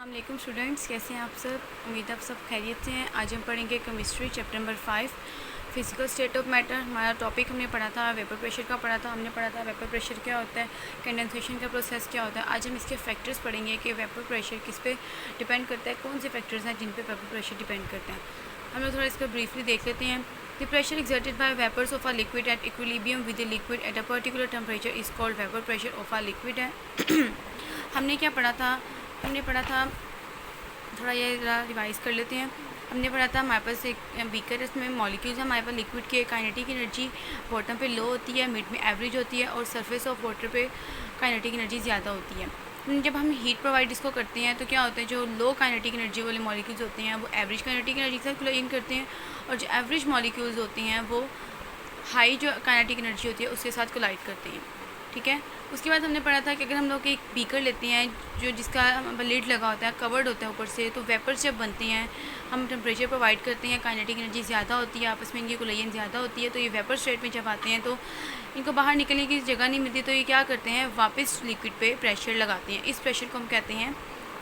अस्सलाम स्टूडेंट्स, कैसे हैं आप सब। उम्मीद आप सब खैरियत से हैं। आज हम पढ़ेंगे chemistry chapter number 5 physical state of matter. हमारा टॉपिक हमने पढ़ा था वेपर प्रेशर का पढ़ा था। हमने पढ़ा था वेपर प्रेशर क्या होता है, कंडेंसेशन का प्रोसेस क्या होता है। आज हम इसके फैक्टर्स पढ़ेंगे कि वेपर प्रेशर किस पे डिपेंड करता है, कौन से फैक्टर्स हैं जिन पे वेपर प्रेशर डिपेंड करते हैं। हम लोग थोड़ा इस पर ब्रीफली देख लेते हैं। The pressure exerted by vapours of a liquid at equilibrium with the liquid at a particular temperature is called vapour pressure of a liquid है। हमने क्या पढ़ा था, हमने पढ़ा था, थोड़ा ये रिवाइज़ कर लेते हैं। हमने पढ़ा था हमारे पास एक बीकर, इसमें मॉलिक्यूल्स हमारे पास लिक्विड के काइनेटिक एनर्जी बॉटम पे लो होती है, मिड में एवरेज होती है और सरफेस ऑफ वाटर पे काइनेटिक एनर्जी ज़्यादा होती है। जब हम हीट प्रोवाइड इसको करते हैं तो क्या होता है, जो लो काइनेटिक एनर्जी वाले मॉलिक्यूल्स होते हैं वो एवरेज काइनेटिक एनर्जी के साथ कोलाइन करते हैं, और जो एवरेज मॉलिक्यूल्स होते हैं वो हाई जो काइनेटिक एनर्जी होती है उसके साथ कोलाइड करते हैं। ठीक है। उसके बाद हमने पढ़ा था कि अगर हम लोग एक बीकर लेते हैं जो जिसका लिड लगा होता है, कवर्ड होता है ऊपर से, तो वेपर्स जब बनते हैं हम टेम्परेचर प्रोवाइड करते हैं, काइनेटिक एनर्जी ज़्यादा होती है, आपस में इनकी कोलाइन ज़्यादा होती है, तो ये वेपर स्टेट में जब आते हैं तो इनको बाहर निकलने की जगह नहीं मिलती, तो ये क्या करते हैं, वापस लिक्विड पे प्रेशर लगाते हैं। इस प्रेशर को हम कहते हैं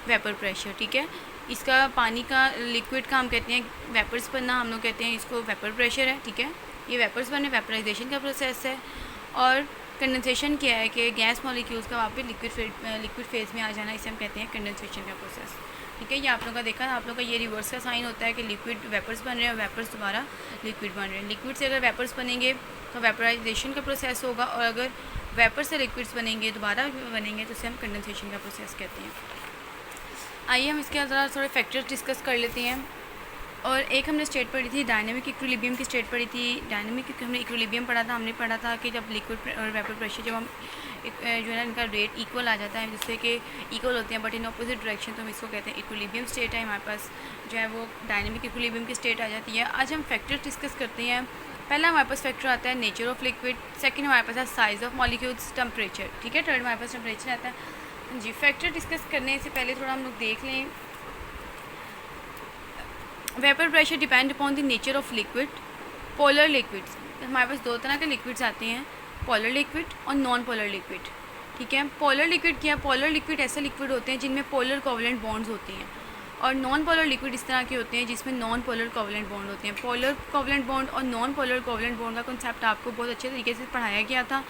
वेपर प्रेशर। ठीक है। इसका पानी का लिक्विड का हम कहते हैं वेपर्स बनना, हम लोग कहते हैं इसको वेपर प्रेशर है। ठीक है। ये वेपर्स बनने वेपराइजेशन का प्रोसेस है। और कंडेंसेशन क्या है कि गैस मॉलिक्यूल्स का वापस लिक्विड फेज में आ जाना, इसे हम कहते हैं कंडेंसेशन का प्रोसेस। ठीक है। ये आप लोगों का देखा, आप लोगों का ये रिवर्स का साइन होता है कि लिक्विड वेपर्स बन रहे हैं और वेपर्स दोबारा लिक्विड बन रहे हैं। लिक्विड से अगर वेपर्स बनेंगे तो वेपराइजेशन का प्रोसेस होगा, और अगर वेपर से लिक्विड्स बनेंगे दोबारा बनेंगे तो इसे हम कंडेंसेशन का प्रोसेस कहते हैं। आइए हम इसके अंदर थोड़े फैक्टर्स डिस्कस कर लेते हैं। और एक हमने स्टेट पढ़ी थी, डायनेमिक इक्विलिब्रियम की स्टेट पढ़ी थी। डायनेमिक हमने इक्विलिब्रियम पढ़ा था। हमने पढ़ा था कि जब लिक्विड और वेपर प्रेशर जब हम जो है ना इनका रेट इक्वल आ जाता है, जिससे कि इक्वल होते हैं बट इन अपोजिट डायरेक्शन, तो हम इसको कहते हैं इक्विलिब्रियम स्टेट है। हमारे पास जो है वो डायनेमिक इक्विलिब्रियम की स्टेट आ जाती है। आज हम फैक्टर्स डिस्कस करते हैं। पहला हमारे पास फैक्टर आता है नेचर ऑफ लिक्विड, सेकेंड हमारे पास है साइज़ ऑफ मॉलिक्यूल्स, टेम्परेचर। ठीक है। थर्ड हमारे पास टेम्परेचर आता है। जी, फैक्टर डिस्कस करने से पहले थोड़ा हम लोग देख लें। Vapour pressure depend upon the nature of liquid. Polar liquids, हमारे पास दो तरह के लिक्विड्स आते हैं, पोलर लिक्विड और नॉन पोलर लिक्विड। ठीक है। पोलर लिक्विड क्या है, पोलर लिक्विड ऐसे लिक्विड होते हैं जिनमें पोलर कोवलेंट बॉन्ड्स होते हैं, और नॉन पोलर लिक्विड इस तरह के होते हैं जिसमें नॉन पोलर कोवलेंट बॉन्ड होते हैं। पोलर कोवलेंट बॉन्ड और नॉन पोलर कोवलेंट बॉन्ड का कॉन्सेप्ट आपको बहुत अच्छे तरीके से पढ़ाया गया था।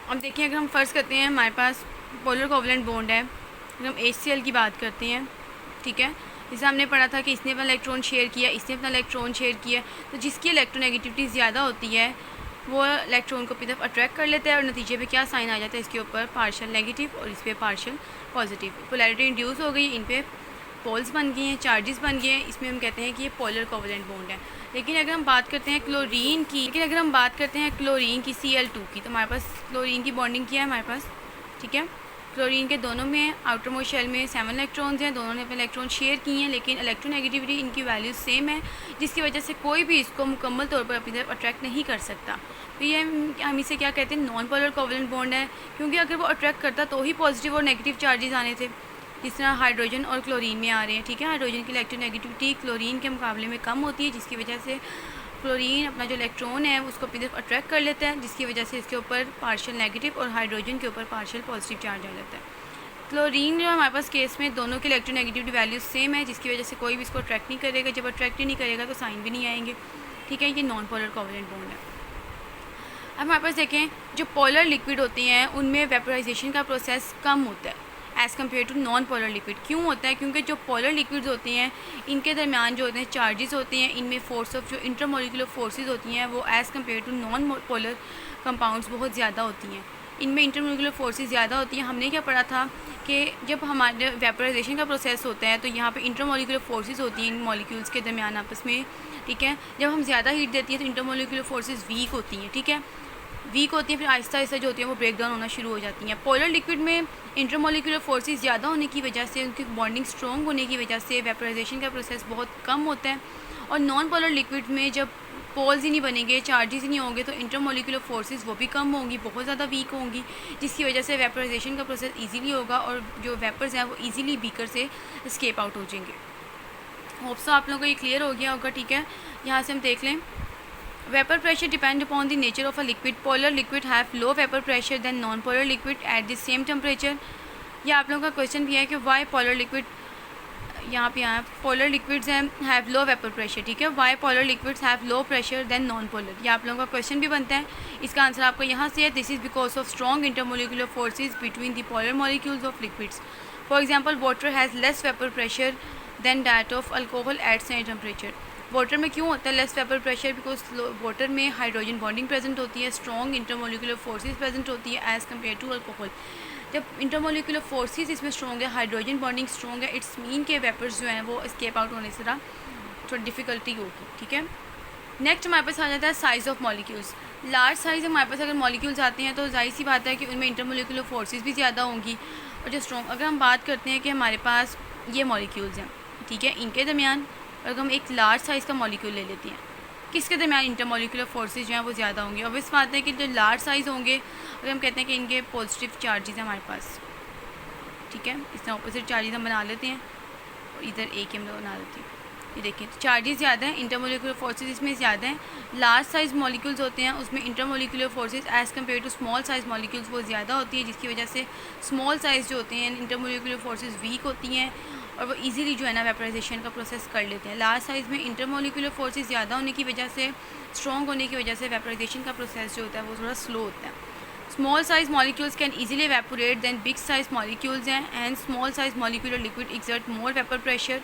अब देखिए, अगर हम फ़र्ज़ करते हैं हमारे पास पोलर कोवलेंट बॉन्ड है, अगर हम HCl की बात करते हैं, ठीक है, जैसे हमने पढ़ा था कि इसने अपना इलेक्ट्रॉन शेयर किया, इसने अपना इलेक्ट्रॉन शेयर किया, तो जिसकी इलेक्ट्रोनेगेटिविटी ज़्यादा होती है वो इलेक्ट्रॉन को अपनी तरफ अट्रैक्ट कर लेता है, और नतीजे पे क्या साइन आ जाता है, इसके ऊपर पार्शियल नेगेटिव और इस पर पार्शियल पॉजिटिव। पोलैरिटी इंड्यूस हो गई, इन पे पोल्स बन गए हैं, चार्जेस बन गए हैं, इसमें हम कहते हैं कि ये पोलर कोवलेंट बॉन्ड है। लेकिन अगर हम बात करते हैं क्लोरीन की, Cl2 की, तो हमारे पास क्लोरीन की बॉन्डिंग किया है हमारे पास। ठीक है। क्लोरीन के दोनों में आउटर मोस्ट शेल में 7 इलेक्ट्रॉन्स हैं, दोनों ने अपने इलेक्ट्रॉन शेयर किए हैं, लेकिन इलेक्ट्रोनेगेटिविटी इनकी वैल्यूज सेम है, जिसकी वजह से कोई भी इसको मुकम्मल तौर पर अपनी तरफ अट्रैक्ट नहीं कर सकता। तो ये हम इसे क्या कहते हैं, नॉन पोलर कोवलेंट बॉन्ड है, क्योंकि अगर वो अट्रैक्ट करता तो ही पॉजिटिव और नेगेटिव चार्जेस आने थे, जिस तरह हाइड्रोजन और क्लोरीन में आ रहे हैं। ठीक है। हाइड्रोजन की इलेक्ट्रोनेगेटिविटी क्लोरीन के मुकाबले में कम होती है, जिसकी वजह से क्लोरीन अपना जो इलेक्ट्रॉन है उसको अपनी तरफ अट्रैक्ट कर लेता है, जिसकी वजह से इसके ऊपर पार्शियल नेगेटिव और हाइड्रोजन के ऊपर पार्शियल पॉजिटिव चार्ज आ जाता है। क्लोरीन जो हमारे पास केस में दोनों की इलेक्ट्रोनेगेटिविटी वैल्यूज सेम है, जिसकी वजह से कोई भी इसको अट्रैक्ट नहीं करेगा। जब अट्रैक्ट ही नहीं करेगा तो साइन भी नहीं आएंगे। ठीक है। ये नॉन पोलर कोवलेंट बॉन्ड है। अब हमारे पास देखें, जो पोलर लिक्विड होती हैं उनमें वेपराइजेशन का प्रोसेस कम होता है as compare to non polar liquid. क्यों होता है, क्योंकि जो पोलर लिक्विड्स होते हैं इनके दरमियान जो होते हैं चार्जेस होते हैं, इनमें फोर्स ऑफ जो इंटरमोलिकुलर फोर्सेस होती हैं वो as compare to non polar compounds बहुत ज़्यादा होती हैं, इनमें इंटरमोलिकुलर फोर्सेस ज़्यादा होती हैं। हमने क्या पढ़ा था कि जब हमारे वेपराइजेशन का प्रोसेस होता है तो यहाँ पे इंटरमोलिकुलर फोर्सेस होती हैं इन मॉलिक्यूल्स के दरमियान आपस में। ठीक है। जब हम ज़्यादा हीट देती हैं तो इंटरमोलिकुलर फोर्सेस वीक होती हैं। ठीक है। वीक होती हैं, फिर आहिस्ता आहिस्ता जो होती है वो ब्रेक डाउन होना शुरू हो जाती हैं। पोलर लिक्विड में इंटरमोलिकुलर फोर्सेस ज़्यादा होने की वजह से, उनकी बॉन्डिंग स्ट्रॉन्ग होने की वजह से वेपराइजेशन का प्रोसेस बहुत कम होता है। और नॉन पोलर लिक्विड में जब पोल्स ही नहीं बनेंगे, चार्जेस ही नहीं होंगे, तो इंटरमोलिकुलर फोर्सेस वो भी कम होंगी, बहुत ज़्यादा वीक होंगी, जिसकी वजह से वेपराइजेशन का प्रोसेस ईजीली होगा और जो वेपर्स हैं वो ईजीली बीकर से स्केप आउट हो जाएंगे। होप सो आप लोगों को ये क्लियर हो गया होगा। ठीक है। यहाँ से हम देख लें, vapour pressure depend upon the nature of a liquid. Polar liquid have low vapour pressure than non polar liquid at the same temperature. ये आप लोगों का क्वेश्चन भी है कि वाई पोलर लिक्विड यहाँ पे यहाँ पोलर लिक्विड्स हैं हैव लो वेपर प्रेशर, ठीक है। Why polar liquids have low pressure than non polar, ये आप लोगों का क्वेश्चन भी बनता है। इसका आंसर आपको यहाँ से है, this is because of strong intermolecular forces between the polar molecules of liquids. For example water has less vapour pressure than that of alcohol at same temperature. Water में क्यों होता है less vapour pressure? Because water में hydrogen bonding present होती है, strong intermolecular forces present होती है as compare to alcohol. जब इंटरमोलिकुलर फोर्सेज इसमें स्ट्रॉन्ग है, हाइड्रोजन बॉन्डिंग स्ट्रॉन्ग है, इट्स मीन के वेपर्स जो हैं वो एस्केप आउट होने से थोड़ी डिफ़िकल्टी होगी, ठीक है। नेक्स्ट हमारे पास आ जाता है size of molecules. Large size हमारे पास अगर मॉलिक्यूल्स आते हैं तो जाहिर सी बात है कि उनमें इंटरमोलिकुलर फोर्सेज भी ज़्यादा होंगी और जो स्ट्रॉन्ग। अगर हम बात करते हैं कि हमारे पास ये मॉलिक्यूल्स हैं, ठीक है, इनके दरमियान अगर हम एक लार्ज साइज़ का मॉलिक्यूल ले लेते हैं, किसके दरमियान इंटरमोलिकुलर फोर्सेज जो हैं वो ज़्यादा होंगे? ऑब्वियस बात है कि जो लार्ज साइज़ होंगे, अगर हम कहते हैं कि इनके पॉजिटिव चार्जेस हैं हमारे पास, ठीक है, इस तरह ऑपोजिट चार्जेस हम बना लेते हैं और इधर एक ही हम बना लेते हैं। ये देखिए चार्जेस ज़्यादा हैं, इंटरमोलिकुलर फोर्सेज इसमें ज़्यादा हैं। लार्ज साइज़ मॉलिक्यूल्स होते हैं उसमें intermolecular forces as compare to small size molecules वो ज़्यादा होती है, जिसकी वजह से स्मॉल साइज़ जो होते हैं इंटरमोलिकुलर फोर्सेज वीक होती हैं और वो इजीली जो है ना वेपराइजेशन का प्रोसेस कर लेते हैं। लार्ज साइज़ में इंटरमोलिकुलर फोर्सेज ज़्यादा होने की वजह से, स्ट्रॉन्ग होने की वजह से वेपराइजेशन का प्रोसेस जो होता है वो थोड़ा स्लो होता है। Small size molecules can easily evaporate than big size molecules हैं and small size molecular liquid exert more vapour pressure.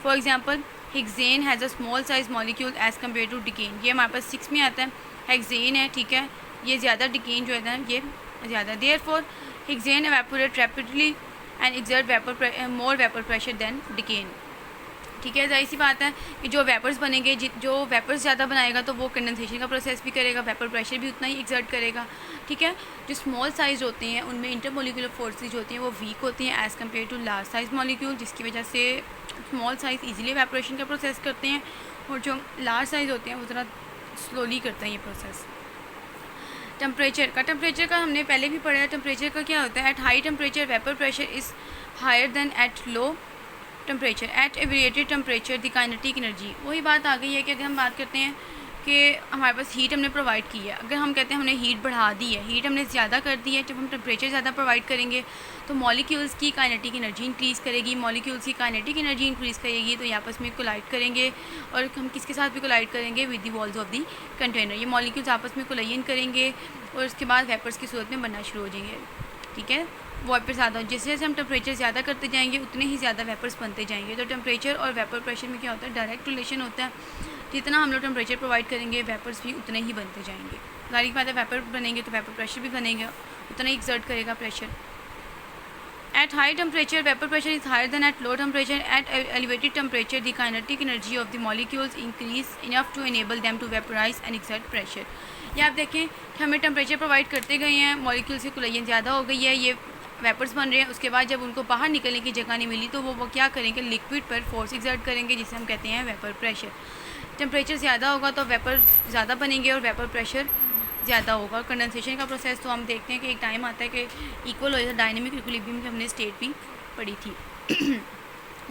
For example hexane has a small size molecule as compare to decane. ये हमारे पास 6 में आता है, hexane है, ठीक है, ये ज़्यादा, डिकेन जो है ना ये ज़्यादा। Therefore hexane evaporate rapidly and exert more vapour pressure than decane, ठीक है। जाहिर सी बात है कि जो वेपर्स बनेंगे, जो वेपर्स ज़्यादा बनाएगा तो वो कंडेंसेशन का प्रोसेस भी करेगा, वेपर प्रेशर भी उतना ही एक्सर्ट करेगा, ठीक है। जो स्मॉल साइज़ होते हैं उनमें इंटरमोलिकुलर फोर्सेज होती हैं वो वीक होती हैं as compare to large size molecule, जिसकी वजह से स्मॉल साइज़ ईजिली वेपरेशन का प्रोसेस करते हैं और जो लार्ज साइज़ होते हैं वो ज़रा स्लोली करते हैं ये प्रोसेस। टेम्परेचर का हमने पहले भी पढ़ा है। टेम्परेचर का क्या होता है? At high temperature vapour pressure is higher then at low temperature. At elevated temperature the kinetic energy, वही बात आ गई है कि अगर हम बात करते हैं कि हमारे पास हीट हमने प्रोवाइड की है, अगर हम कहते हैं हमने हीट बढ़ा दी है, हीट हमने ज़्यादा कर दी है, जब हम टेम्परेचर ज़्यादा प्रोवाइड करेंगे तो मॉलिक्यूल्स की काइनेटिक एनर्जी इंक्रीज़ करेगी। मॉलिक्यूल्स की काइनेटिक एनर्जी इंक्रीज़ करेगी तो ये आपस में कोलाइड करेंगे और हम किसके साथ भी कोलाइड करेंगे? With the walls of the container. ये मॉलिक्यूल्स आपस में कोलाइन करेंगे और उसके बाद वेपर्स की सूरत में बनना शुरू हो जाएंगे, ठीक है। वेपर ज़्यादा, जैसे जैसे हम टेम्परेचर ज़्यादा करते जाएंगे उतने ही ज़्यादा वेपर्स बनते जाएंगे। तो टेम्परेचर और वेपर प्रेशर में क्या होता है? डायरेक्ट रिलेशन होता है। जितना हम लोग टेम्परेचर प्रोवाइड करेंगे वेपर्स भी उतने ही बनते जाएंगे। जाहिर बात है वेपर बनेंगे तो वेपर प्रेशर भी बनेगा, उतना ही एक्सर्ट करेगा pressure. At high temperature vapour pressure is higher then at low temperature. At elevated temperature the kinetic energy of the molecules increase enough to enable them to vaporise and exert pressure. ये आप देखें कि हमें temperature provide करते गए हैं, molecules की कोलाइन ज़्यादा हो गई है, ये वेपर्स बन रहे हैं। उसके बाद जब उनको बाहर निकलने की जगह नहीं मिली तो वो क्या करेंगे? लिक्विड पर फोर्स एक्सर्ट करेंगे, जिसे हम कहते हैं वेपर प्रेशर। टेम्परेचर ज़्यादा होगा तो वेपर ज़्यादा बनेंगे और वेपर प्रेशर ज़्यादा होगा। कंडेंसेशन का प्रोसेस तो हम देखते हैं कि एक टाइम आता है कि इक्वल हो जाता है, डायनेमिक इक्विलिब्रियम की हमने स्टेट भी पढ़ी थी।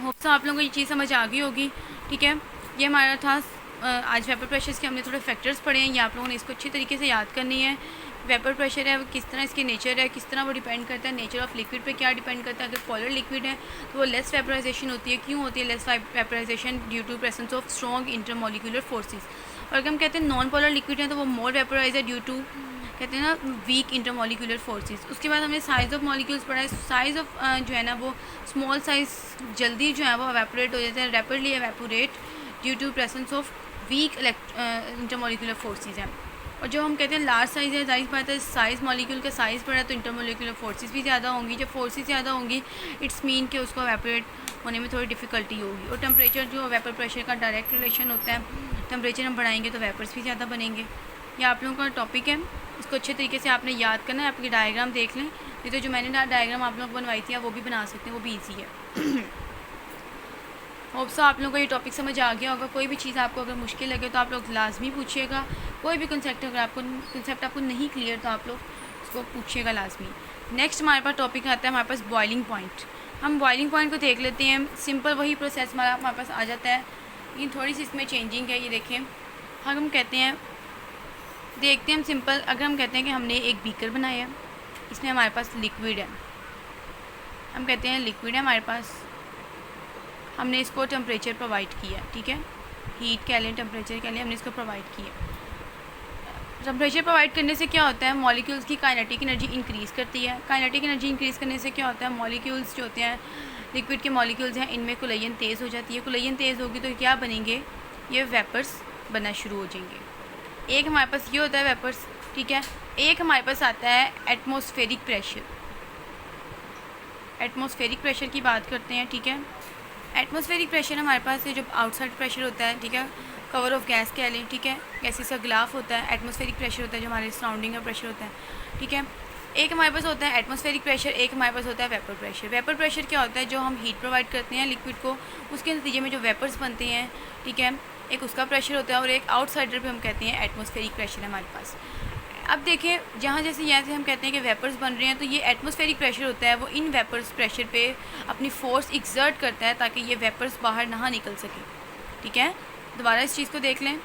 होप्स आप लोगों को ये चीज़ समझ आ गई होगी, ठीक है। ये हमारा था आज वेपर प्रेशर्स के हमने थोड़े फैक्टर्स पढ़े हैं, ये आप लोगों ने इसको अच्छी तरीके से याद करनी है। वेपर प्रेशर है वो किस तरह इसके नेचर है, किस तरह वो डिपेंड करता है, नेचर ऑफ लिक्विड पे क्या डिपेंड करता है। अगर पोलर लिक्विड है तो वो लेस वेपराइजेशन होती है। क्यों होती है less vaporisation? Due to presence of strong intermolecular forces. और अगर हम कहते हैं नॉन पोलर लिक्विड है तो वो मोर वेपराइज है ड्यू टू कहते हैं ना वीक इंटरमोलिकुलर फोर्सेस। उसके बाद हमने साइज़ ऑफ मॉलिक्यूल्स पढ़ा है। साइज़ ऑफ जो है ना वो स्मॉल साइज़ जल्दी जो है वो एवेपोरेट हो जाते हैं, rapidly evaporate due to presence of weak intermolecular forces हैं। और जो हम कहते हैं लार्ज साइज़ है, जाहिर बात है साइज़ मॉलिक्यूल का साइज़ बढ़ा तो इंटरमोलिकुलर फोर्सेस भी ज़्यादा होंगी। जब फोर्सेस ज़्यादा होंगी इट्स मीन कि उसको एवेपोरेट होने में थोड़ी डिफ़िकल्टी होगी। और टेम्परेचर जो वेपर प्रेशर का डायरेक्ट रिलेशन होता है, टेम्परेचर हम बढ़ाएंगे तो वेपर्स भी ज़्यादा बनेंगे। ये आप लोगों का टॉपिक है, इसको अच्छे तरीके से आपने याद करना है। आपकी डायग्राम देख लें, नहीं तो जो मैंने डायग्राम आप लोग बनवाई थी वो भी बना सकते हैं, वो भी ईजी है। होप्स आप लोगों को ये टॉपिक समझ आ गया होगा। कोई भी चीज़ आपको अगर मुश्किल लगे तो आप लोग लाजमी पूछिएगा। कोई भी कंसेप्ट अगर आपको नहीं क्लियर तो आप लोग उसको पूछिएगा लाजमी। नेक्स्ट हमारे पास टॉपिक आता है हमारे पास बॉइलिंग पॉइंट। हम बॉइलिंग पॉइंट को देख लेते हैं। सिंपल वही प्रोसेस हमारे पास आ जाता है, लेकिन थोड़ी सी इसमें चेंजिंग है। ये देखें, हम कहते हैं, देखते हैं हम सिंपल, अगर हम कहते हैं कि हमने एक बीकर बनाया, इसमें हमारे पास लिक्विड है, हम कहते हैं लिक्विड है हमारे पास, हमने इसको टेम्परेचर प्रोवाइड किया, ठीक है, हीट कह लें, टेम्परेचर कह लें, हमने इसको प्रोवाइड किया। टेम्परेचर प्रोवाइड करने से क्या होता है, मॉलिक्यूल्स की काइनेटिक एनर्जी इंक्रीज़ करती है। काइनेटिक एनर्जी इंक्रीज़ करने से क्या होता है, मॉलिक्यूल्स जो होते हैं, लिक्विड के मॉलिक्यूल्स हैं, इनमें कोलिजन तेज़ हो जाती है। कोलिजन तेज़ होगी तो क्या बनेंगे, ये वेपर्स बनना शुरू हो जाएंगे। एक हमारे पास ये होता है वेपर्स, ठीक है। एक हमारे पास आता है एटमॉस्फेरिक प्रेशर। एटमॉस्फेरिक प्रेशर की बात करते हैं, ठीक है। एटमॉस्फेरिक प्रेशर हमारे पास है जो आउटसाइड प्रेशर होता है, ठीक है, कवर ऑफ गैस कह लें, ठीक है, गैसेस का गिलाफ होता है। एटमॉस्फेरिक प्रेशर होता है जो हमारे सराउंडिंग का प्रेशर होता है, ठीक है। एक हमारे पास होता है एटमॉस्फेरिक प्रेशर, एक हमारे पास होता है वेपर प्रेशर। वेपर प्रेशर क्या होता है, जो हम हीट प्रोवाइड करते हैं लिक्विड को, उसके नतीजे में जो वेपर्स बनते हैं, ठीक है, एक उसका प्रेशर होता है और एक आउटसाइडर पे हम कहते हैं एटमॉस्फेरिक प्रेशर है हमारे पास। अब देखें, जहाँ जैसे यहाँ से हम कहते हैं कि वेपर्स बन रहे हैं, तो ये एटमॉस्फेरिक प्रेशर होता है, वो इन वेपर्स प्रेशर पे अपनी फोर्स एक्सर्ट करता है ताकि ये वेपर्स बाहर ना निकल सके, ठीक है। दोबारा इस चीज़ को देख लें,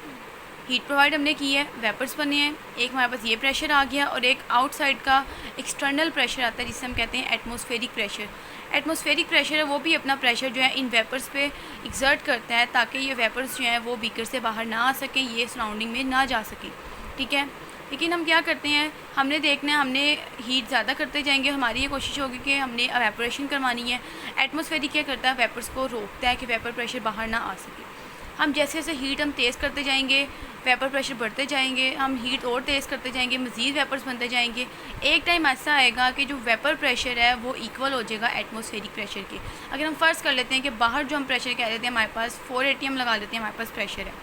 हीट प्रोवाइड हमने की है, वेपर्स बने हैं, एक हमारे पास ये प्रेशर आ गया और एक आउटसाइड का एक्सटर्नल प्रेशर आता है जिसे हम कहते हैं एटमॉस्फेरिक प्रेशर। एटमॉस्फेरिक प्रेशर है वो भी अपना प्रेशर जो है इन वेपर्स पे एक्सर्ट करता है ताकि ये वेपर्स जो हैं वो बीकर से बाहर ना आ सकें, ये सराउंडिंग में ना जा सकें, ठीक है। लेकिन हम क्या करते हैं, हमने देखना है, हमने हीट ज़्यादा करते जाएंगे, हमारी ये कोशिश होगी कि हमने एवेपोरेशन करवानी है। एटमॉस्फेरिक क्या करता है, वेपर्स को रोकता है कि वेपर प्रेशर बाहर ना आ सके। हम जैसे जैसे हीट हम तेज़ करते जाएंगे, वेपर प्रेशर बढ़ते जाएंगे, हम हीट और तेज़ करते जाएंगे, मज़ीद वेपर्स बनते जाएंगे। एक टाइम ऐसा आएगा कि जो वेपर प्रेशर है वो इक्वल हो जाएगा एटमॉस्फेरिक प्रेशर के। अगर हम फ़र्ज़ कर लेते हैं कि बाहर जो हम प्रेशर कह देते हैं, हमारे पास 4 ATM लगा लेते हैं, हमारे पास प्रेशर है,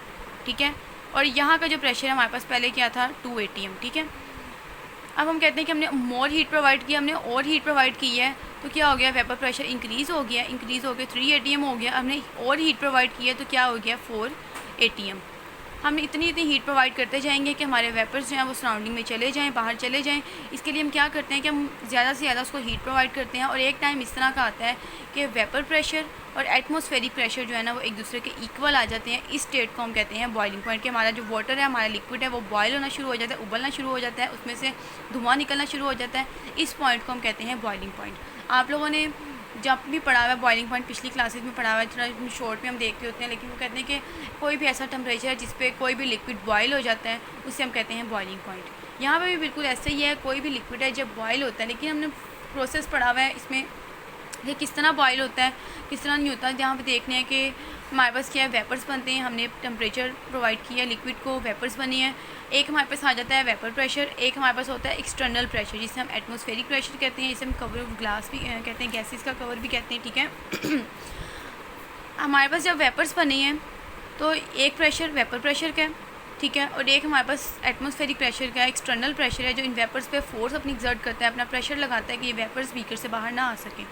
ठीक है, और यहाँ का जो प्रेशर है हमारे पास पहले क्या था, 2 ATM, ठीक है। अब हम कहते हैं कि हमने मोर हीट प्रोवाइड की, हमने और हीट प्रोवाइड की है, तो क्या हो गया, वेपर प्रेशर इंक्रीज़ हो गया, इंक्रीज़ हो गया 3 ATM हो गया। हमने और हीट प्रोवाइड की है तो क्या हो गया, 4 ATM। हम इतनी हीट प्रोवाइड करते जाएंगे कि हमारे वेपर्स जो हैं वो सराउंडिंग में चले जाएं, बाहर चले जाएं। इसके लिए हम क्या करते हैं कि हम ज़्यादा से ज़्यादा उसको हीट प्रोवाइड करते हैं और एक टाइम इस तरह का आता है कि वेपर प्रेशर और एटमॉस्फेरिक प्रेशर जो है ना वो एक दूसरे के इक्वल आ जाते हैं। इस स्टेट को हम कहते हैं बॉइलिंग पॉइंट, कि हमारा जो वाटर है, हमारा लिक्विड है, वो बॉयल होना शुरू हो जाता है, उबलना शुरू हो जाता है, उसमें से धुआं निकलना शुरू हो जाता है। इस पॉइंट को हम कहते हैं बॉइलिंग पॉइंट। आप लोगों ने जब भी पढ़ा हुआ है बॉइलिंग पॉइंट, पिछली क्लासेस में पढ़ा हुआ है, थोड़ा शॉर्ट में हम देखते होते हैं, लेकिन वो कहते हैं कि कोई भी ऐसा टेम्परेचर है जिस पे कोई भी लिक्विड बॉयल हो जाता है, उसे हम कहते हैं बॉइलिंग पॉइंट। यहाँ पे भी बिल्कुल ऐसा ही है, कोई भी लिक्विड है जब बॉयल होता है, लेकिन हमने प्रोसेस पढ़ा हुआ है इसमें ये किस तरह बॉयल होता है, किस तरह नहीं होता। यहाँ पे देखने हैं कि हमारे पास क्या है, वेपर्स बनते हैं, हमने टेम्परेचर प्रोवाइड किया लिक्विड को, वेपर्स बने हैं। एक हमारे पास आ जाता है वेपर प्रेशर, एक हमारे पास होता है एक्सटर्नल प्रेशर जिसे हम एटमॉस्फेरिक प्रेशर कहते हैं, जिसे हम कवर ऑफ ग्लास भी कहते हैं, गैसेस का कवर भी कहते हैं, ठीक है। हमारे पास जब वेपर्स बने हैं तो एक प्रेशर वेपर प्रेशर का है, ठीक है, और एक हमारे पास एटमॉस्फेरिक प्रेशर का एक्सटर्नल प्रेशर है जो इन वेपर्स पे फोर्स अपनी एक्सर्ट करता है, अपना प्रेशर लगाता है कि ये वेपर्स बीकर से बाहर ना आ सकें।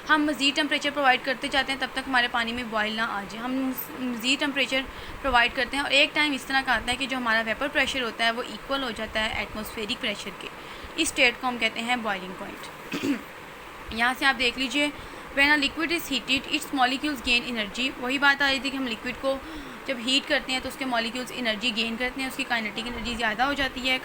हम मज़ीद टेम्परेचर प्रोवाइड करते जाते हैं तब तक हमारे पानी में बॉयल ना आ जाए, हम मज़ीद टेम्परेचर प्रोवाइड करते हैं और एक टाइम इस तरह का आता है कि जो हमारा वेपर प्रेशर होता है वो इक्वल हो जाता है एटमॉस्फेरिक प्रेशर के। इस स्टेट को हम कहते हैं बॉइलिंग पॉइंट। यहाँ से आप देख लीजिए, when a liquid is heated it's molecules gain energy. वही बात आ रही थी कि हम लिक्विड को जब हीट करते हैं तो उसके मॉलिक्यूल्स एनर्जी गेन करते हैं, उसकी काइनेटिक एनर्जी ज़्यादा हो जाती है।